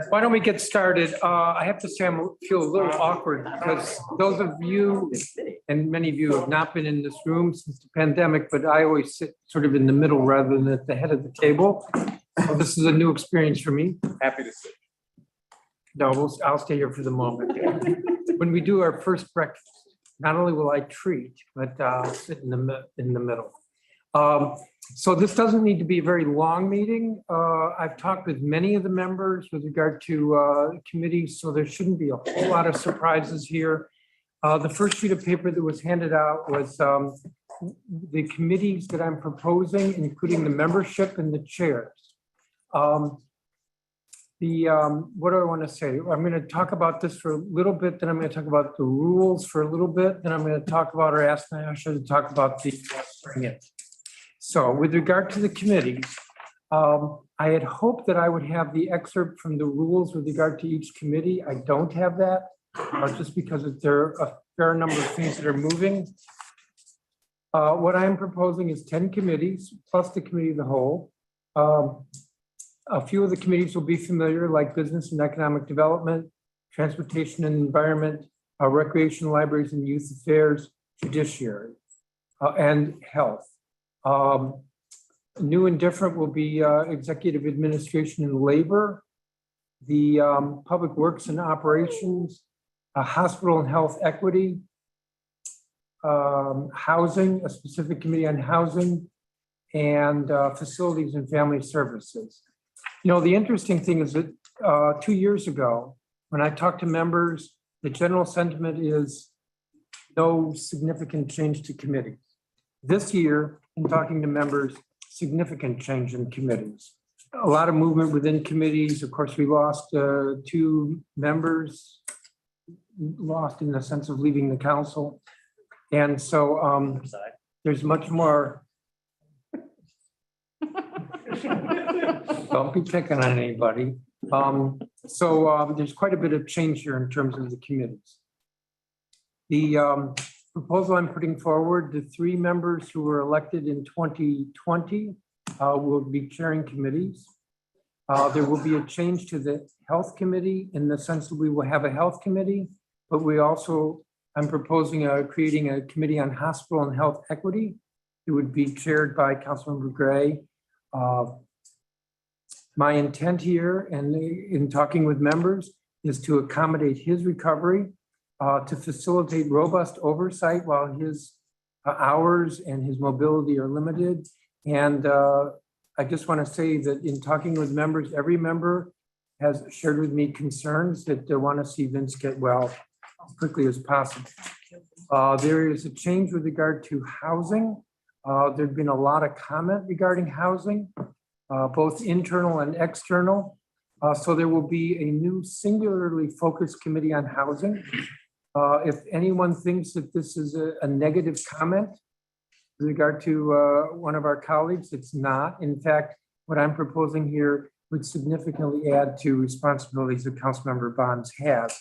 Why don't we get started? I have to say, feel a little awkward because those of you, and many of you have not been in this room since the pandemic, but I always sit sort of in the middle rather than at the head of the table. So this is a new experience for me. Happy to sit. No, I'll stay here for the moment. When we do our first breakfast, not only will I treat, but sit in the middle. So this doesn't need to be a very long meeting. I've talked with many of the members with regard to committees, so there shouldn't be a whole lot of surprises here. The first sheet of paper that was handed out was the committees that I'm proposing, including the membership and the chairs. What do I want to say? I'm going to talk about this for a little bit, then I'm going to talk about the rules for a little bit, then I'm going to talk about, or ask Nyasha to talk about the bring it. So with regard to the committees, I had hoped that I would have the excerpt from the rules with regard to each committee. I don't have that, just because there are a fair number of things that are moving. What I'm proposing is 10 committees, plus the committee of the whole. A few of the committees will be familiar, like Business and Economic Development, Transportation and Environment, Recreation, Libraries and Youth Affairs, Judiciary, and Health. New and different will be Executive Administration and Labor, the Public Works and Operations, Hospital and Health Equity, Housing, a specific committee on housing, and Facilities and Family Services. You know, the interesting thing is that 2 years ago, when I talked to members, the general sentiment is no significant change to committees. This year, in talking to members, significant change in committees. A lot of movement within committees. Of course, we lost 2 members, lost in the sense of leaving the council. And so there's much more. Don't be picking on anybody. There's quite a bit of change here in terms of the committees. The proposal I'm putting forward, the 3 members who were elected in 2020 will be chairing committees. There will be a change to the health committee in the sense that we will have a health committee, but we also, I'm proposing creating a committee on hospital and health equity. It would be chaired by Councilmember Gray. My intent here and in talking with members is to accommodate his recovery, to facilitate robust oversight while his hours and his mobility are limited. And I just want to say that in talking with members, every member has shared with me concerns that they want to see Vince get well as quickly as possible. There is a change with regard to housing. There's been a lot of comment regarding housing, both internal and external. So there will be a new singularly focused committee on housing. If anyone thinks that this is a negative comment with regard to one of our colleagues, it's not. In fact, what I'm proposing here would significantly add to responsibilities that Councilmember Bonds has.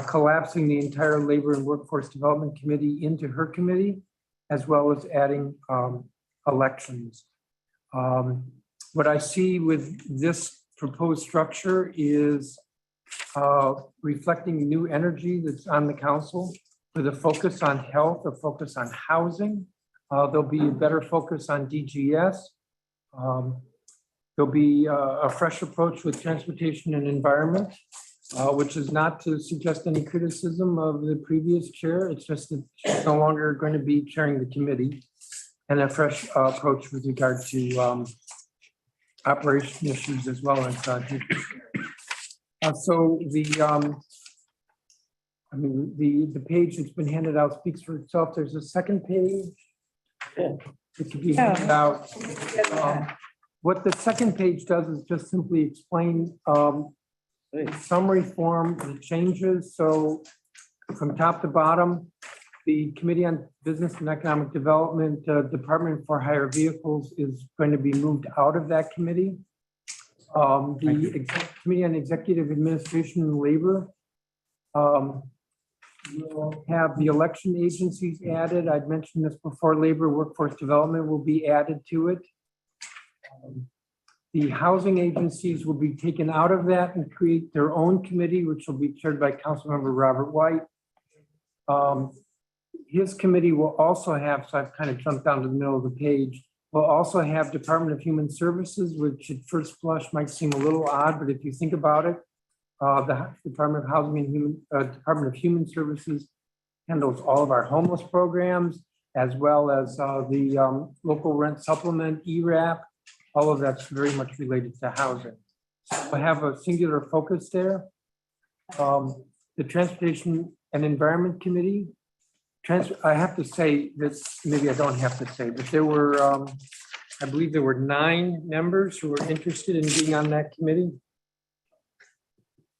Collapsing the entire Labor and Workforce Development Committee into her committee, as well as adding elections. What I see with this proposed structure is reflecting new energy that's on the council with a focus on health, a focus on housing. There'll be a better focus on DGS. There'll be a fresh approach with transportation and environment, which is not to suggest any criticism of the previous chair. It's just that she's no longer going to be chairing the committee, and a fresh approach with regard to operation issues as well as so the page that's been handed out speaks for itself. There's a second page that could be handed out. What the second page does is just simply explain in summary form the changes. So from top to bottom, the Committee on Business and Economic Development, Department for Hire Vehicles is going to be moved out of that committee. The Committee on Executive Administration and Labor will have the election agencies added. I'd mentioned this before. Labor Workforce Development will be added to it. The housing agencies will be taken out of that and create their own committee, which will be chaired by Councilmember Robert White. His committee will also have, so I've kind of jumped down to the middle of the page, will also have Department of Human Services, which at first blush might seem a little odd, but if you think about it, the Department of Housing and Department of Human Services handles all of our homeless programs, as well as the local rent supplement, ERAP. All of that's very much related to housing. So I have a singular focus there. The Transportation and Environment Committee. I have to say this, maybe I don't have to say, but there were, I believe there were 9 members who were interested in being on that committee.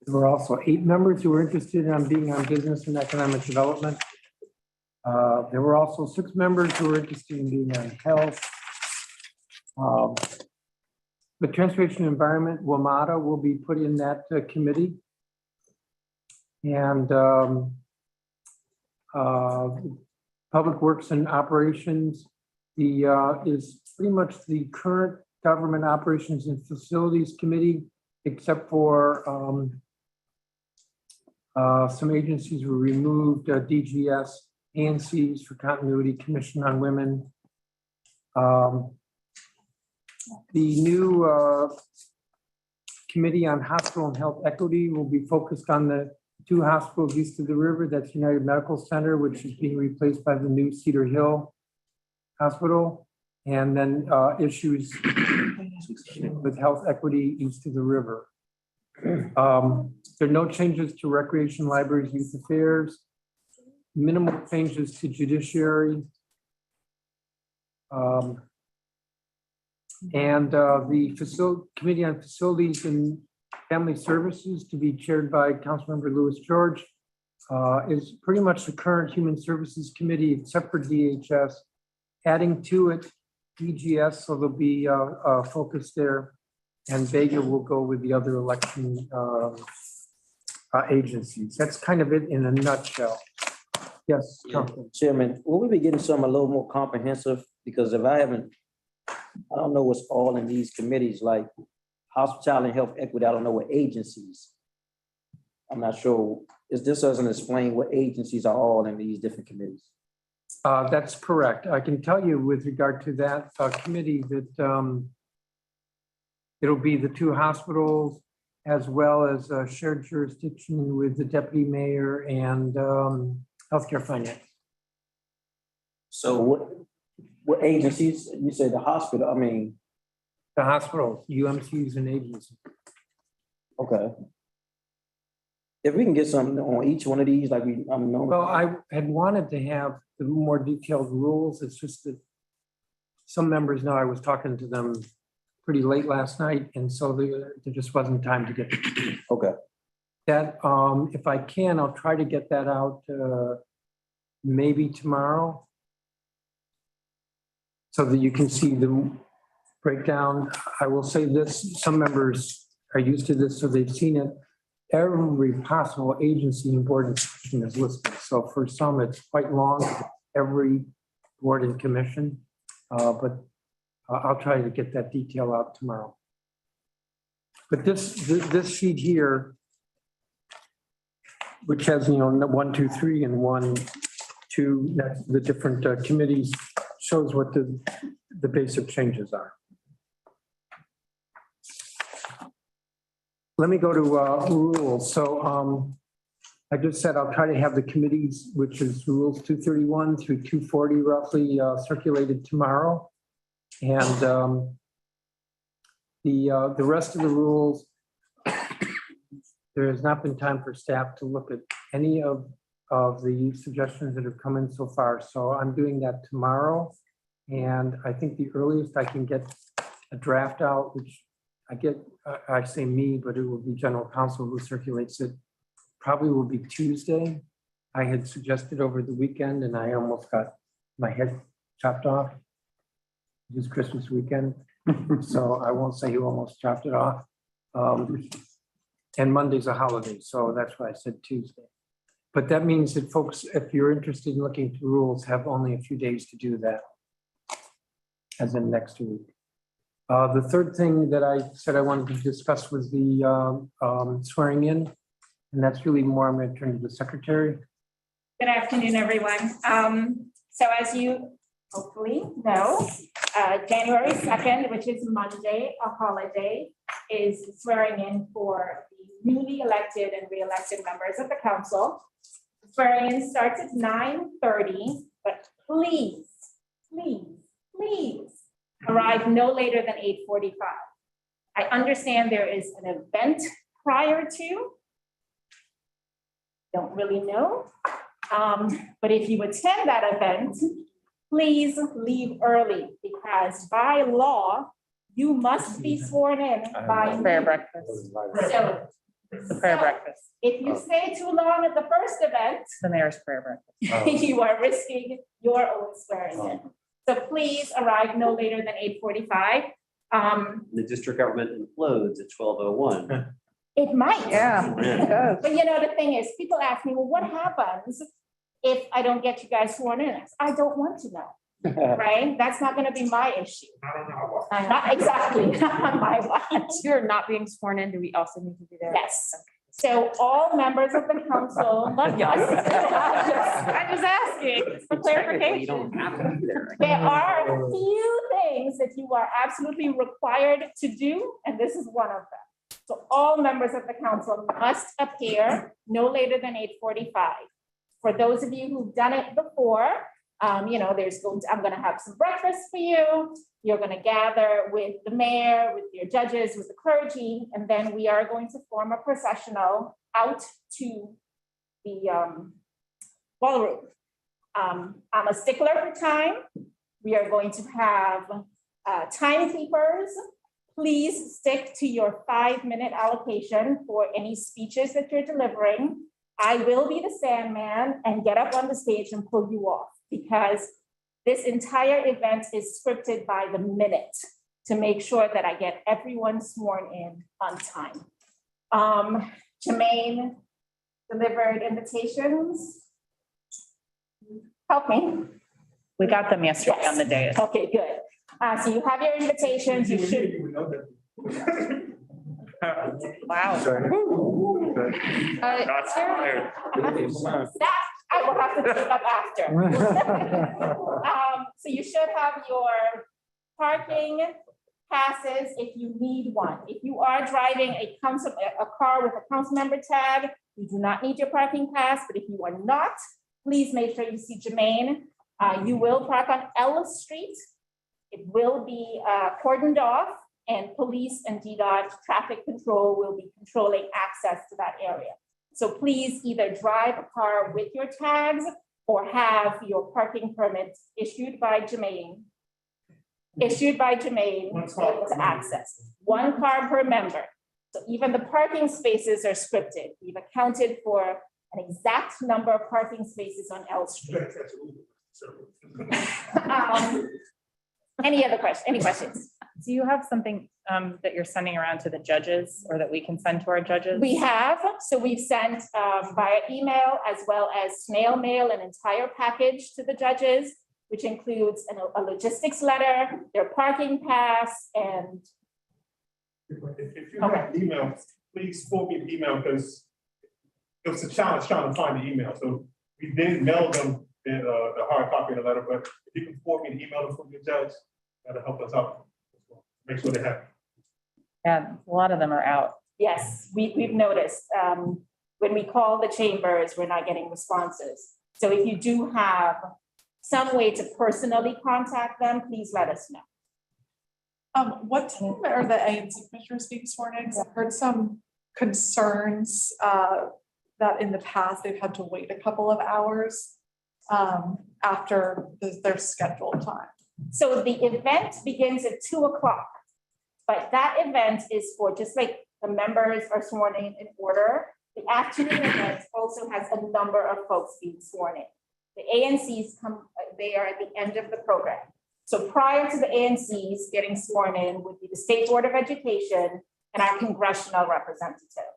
There were also 8 members who were interested in being on business and economic development. There were also 6 members who were interested in being on health. The Transportation and Environment, WMATA, will be put in that committee. And Public Works and Operations is pretty much the current Government Operations and Facilities Committee, except for some agencies were removed, DGS, ANCs for Continuity, Commission on Women. The new Committee on Hospital and Health Equity will be focused on the 2 hospitals east of the river. That's United Medical Center, which is being replaced by the new Cedar Hill Hospital, and then issues with health equity east of the river. There are no changes to Recreation, Libraries, Youth Affairs, minimal changes to Judiciary. And the Committee on Facilities and Family Services, to be chaired by Councilmember Louis George, is pretty much the current Human Services Committee, except for DHS. Adding to it DGS, so there'll be a focus there, and Vega will go with the other election agencies. That's kind of it in a nutshell. Yes, Councilman. Chairman, will we be getting something a little more comprehensive? Because if I don't know what's all in these committees, like hospitality and health equity, I don't know what agencies. I'm not sure. This doesn't explain what agencies are all in these different committees. That's correct. I can tell you with regard to that committee that it'll be the 2 hospitals, as well as shared jurisdiction with the deputy mayor and healthcare finance. So what agencies? You say the hospital, I mean. The hospitals, UMCs and agencies. Okay. If we can get something on each one of these, like Well, I had wanted to have the more detailed rules. It's just that some members know I was talking to them pretty late last night, and so there just wasn't time to get to Okay. that. If I can, I'll try to get that out maybe tomorrow, so that you can see the breakdown. I will say this, some members are used to this, so they've seen it. Every possible agency and board and commission is listed. So for some, it's quite long, every board and commission, but I'll try to get that detail out tomorrow. But this sheet here, which has, 1, 2, 3 and 1, 2, that's the different committees, shows what the basic changes are. Let me go to rules. So I just said I'll try to have the committees, which is rules 231 through 240 roughly, circulated tomorrow. And the rest of the rules, there has not been time for staff to look at any of the suggestions that have come in so far. So I'm doing that tomorrow. And I think the earliest I can get a draft out, which I say me, but it will be general counsel who circulates it, probably will be Tuesday. I had suggested over the weekend and I almost got my head chopped off. It was Christmas weekend, so I won't say who almost chopped it off. And Monday's a holiday, so that's why I said Tuesday. But that means that folks, if you're interested in looking through rules, have only a few days to do that, as in next week. The third thing that I said I wanted to discuss was the swearing in. And that's really more, I'm going to turn to the secretary. Good afternoon, everyone. So as you hopefully know, January 2nd, which is Monday, a holiday, is swearing in for the newly elected and re-elected members of the council. Swearing in starts at 9:30, but please arrive no later than 8:45. I understand there is an event prior to. Don't really know. But if you attend that event, please leave early because by law, you must be sworn in by. Prayer breakfast, So the prayer breakfast, if you stay too long at the first event, the mayor's prayer breakfast. you are risking your own swearing in. So please arrive no later than 8:45. The district government implodes at 12:01. It might. Yeah. But you know, the thing is, people ask me, well, what happens if I don't get you guys sworn in? I don't want to know, right? That's not gonna be my issue. Not exactly, not on my watch. You're not being sworn in, do we also need to be there? Yes. So all members of the council must. I'm just asking for You clarification. don't have to be there. There are a few things that you are absolutely required to do, and this is one of them. So all members of the council must appear no later than 8:45. For those of you who've done it before, you know, I'm gonna have some breakfast for you. You're gonna gather with the mayor, with your judges, with the clergy, and then we are going to form a processional out to the ballroom. I'm a stickler for time. We are going to have timekeepers. Please stick to your 5-minute allocation for any speeches that you're delivering. I will be the Sandman and get up on the stage and pull you off because this entire event is scripted by the minute to make sure that I get everyone sworn in on time. Jermaine delivered invitations. Help me. We got them yesterday on the dais. Okay, good. So you have your invitations, you should. Wow. That I will have to take up after. So you should have your parking passes if you need one. If you are driving a car with a council member tag, you do not need your parking pass, but if you are not, please make sure you see Jermaine. You will park on Ellis Street. It will be cordoned off and police and DDOT traffic control will be controlling access to that area. So please either drive a car with your tags or have your parking permit issued by Jermaine. To access. One car per member. So even the parking spaces are scripted. We've accounted for an exact number of parking spaces on L Street. Any other questions? Any questions? Do you have something that you're sending around to the judges or that we can send to our judges? We have, so we've sent via email as well as snail mail an entire package to the judges, which includes a logistics letter, their parking pass, and. If you have email, please forward me the email because it was a challenge trying to find the email. So we did mail them the hard copy of the letter, but if you can forward me the email from your judge, that'll help us out. Make sure they have it. Yeah, a lot of them are out. Yes, we've noticed, when we call the chambers, we're not getting responses. So if you do have some way to personally contact them, please let us know. What time are the ANC commissioners being sworn in? 'Cause I've heard some concerns that in the past they've had to wait a couple of hours after their scheduled time. So the event begins at 2:00, but that event is for just like the members are sworn in order. The afternoon event also has a number of folks being sworn in. The ANCs they are at the end of the program. So prior to the ANCs getting sworn in would be the State Board of Education and our congressional representative.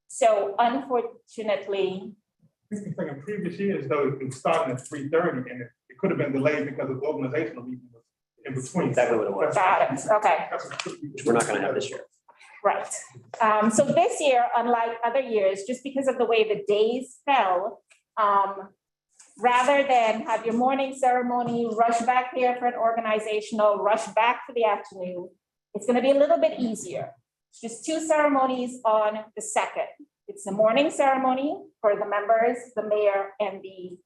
So unfortunately. Like in previous years, though, it was starting at 3:30 and it could have been delayed because of organizational meeting was in between. Exactly what it was. Got it, okay. Which we're not gonna have this year. Right. So this year, unlike other years, just because of the way the days fell, rather than have your morning ceremony, rush back here for an organizational, rush back for the afternoon, it's gonna be a little bit easier. It's just 2 ceremonies on the 2nd. It's the morning ceremony for the members, the mayor, and the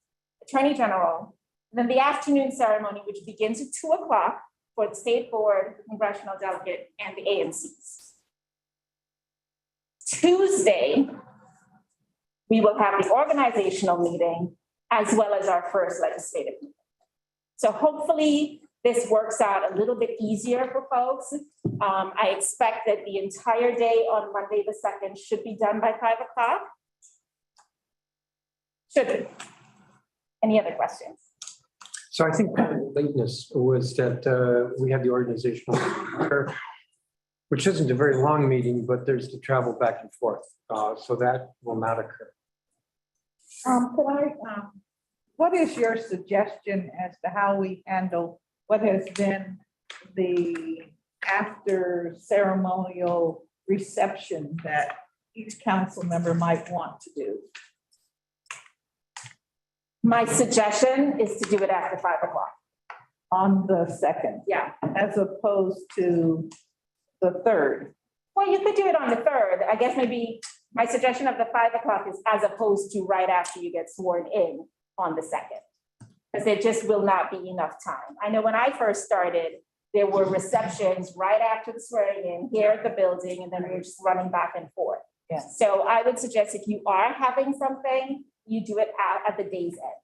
attorney general. Then the afternoon ceremony, which begins at 2 o'clock for the state board, the congressional delegate, and the AMCs. Tuesday, we will have the organizational meeting as well as our first legislative meeting. So hopefully this works out a little bit easier for folks. I expect that the entire day on Monday, the 2nd should be done by 5 o'clock. Should be. Any other questions? So I think part of the lateness was that we had the organizational, meeting, which isn't a very long meeting, but there's the travel back and forth. So that will not occur. What is your suggestion as to how we handle what has been the after ceremonial reception that each council member might want to do? My suggestion is to do it after 5 o'clock. On the 2nd, Yeah. as opposed to the 3rd. Well, you could do it on the 3rd. I guess maybe my suggestion of the 5 o'clock is as opposed to right after you get sworn in on the 2nd. Because there just will not be enough time. I know when I first started, there were receptions right after the swearing in here at the building, and then we were just running back and forth. Yeah. So I would suggest if you are having something, you do it at the day's end.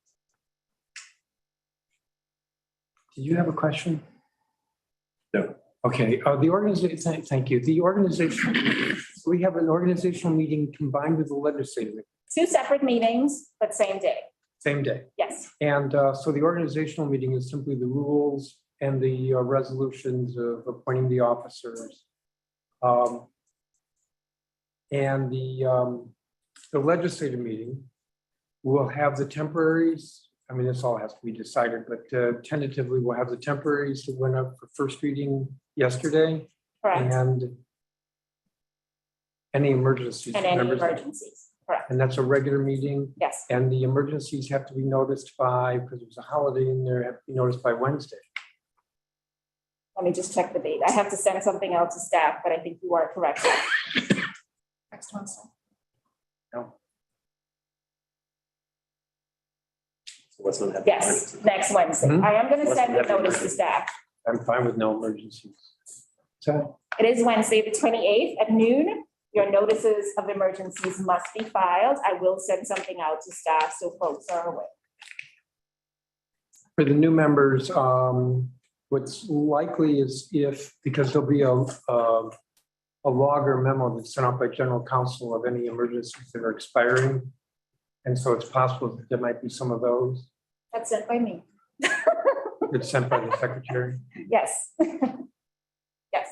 Did you have a question? No. Okay, the organization, thank you. The organization, we have an organizational meeting combined with the legislative, meeting, 2 separate meetings, but same day. same day. Yes, And so the organizational meeting is simply the rules and the resolutions of appointing the officers. And the legislative meeting will have the temporaries. I mean, this all has to be decided, but tentatively we'll have the temporaries that went up for first reading yesterday correct. and any emergencies. And any members- emergencies, correct. And that's a regular meeting. Yes, And the emergencies have to be noticed by, because it was a holiday in there, have to be noticed by Wednesday. let me just check the date. I have to send something out to staff, but I think you are correct. Next Wednesday. So what's gonna happen? Yes, next Wednesday. Mhm. I am gonna What's send a the notice to emergency? staff. I'm fine with no emergencies. So, It is Wednesday, the 28th at noon. Your notices of emergencies must be filed. I will send something out to staff so folks are aware. for the new members, what's likely is if, because there'll be a log or memo that's sent out by general counsel of any emergencies that are expiring. And so it's possible that there might be some of those That's sent by me. that's sent by the secretary. Yes. Yes.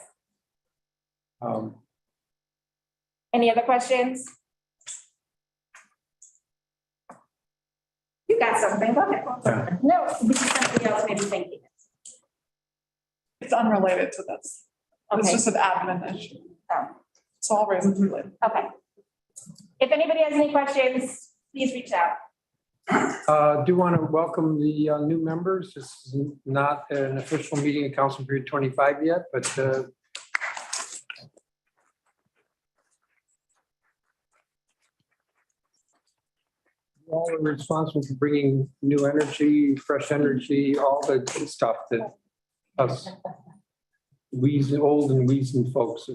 Any other questions? You got something, go ahead. No, this is something else maybe thinking. It's unrelated to this. It's Okay, just an admin issue. Oh. So I'll raise it later. okay. If anybody has any questions, please reach out. Do want to welcome the new members. This is not an official meeting of Council Period 25 yet, but you all are responsible for bringing new energy, fresh energy, all the good stuff that us old and weazened folks,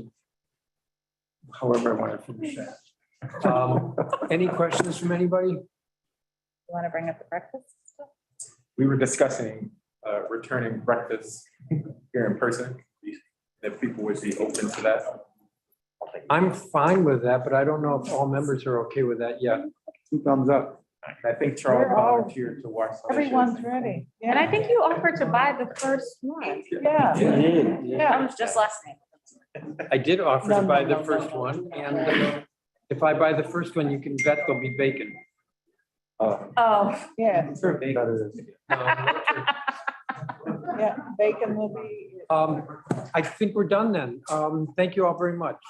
however I want to finish that. Any questions from anybody? You want to bring up the breakfast stuff? We were discussing returning breakfast here in person, if people would be open to that. I'm fine with that, but I don't know if all members are okay with that yet. 2 thumbs up. I think Charles We're all- volunteered to watch. some Everyone's issues. ready. And I think you offered to buy the first one. Yeah. That was just last night. I did offer No, to no, buy no, the no, first no. one, and if I buy the first one, you can bet there'll be bacon. Oh, yeah. No, Yeah, bacon will be. I think we're done then. Thank you all very much.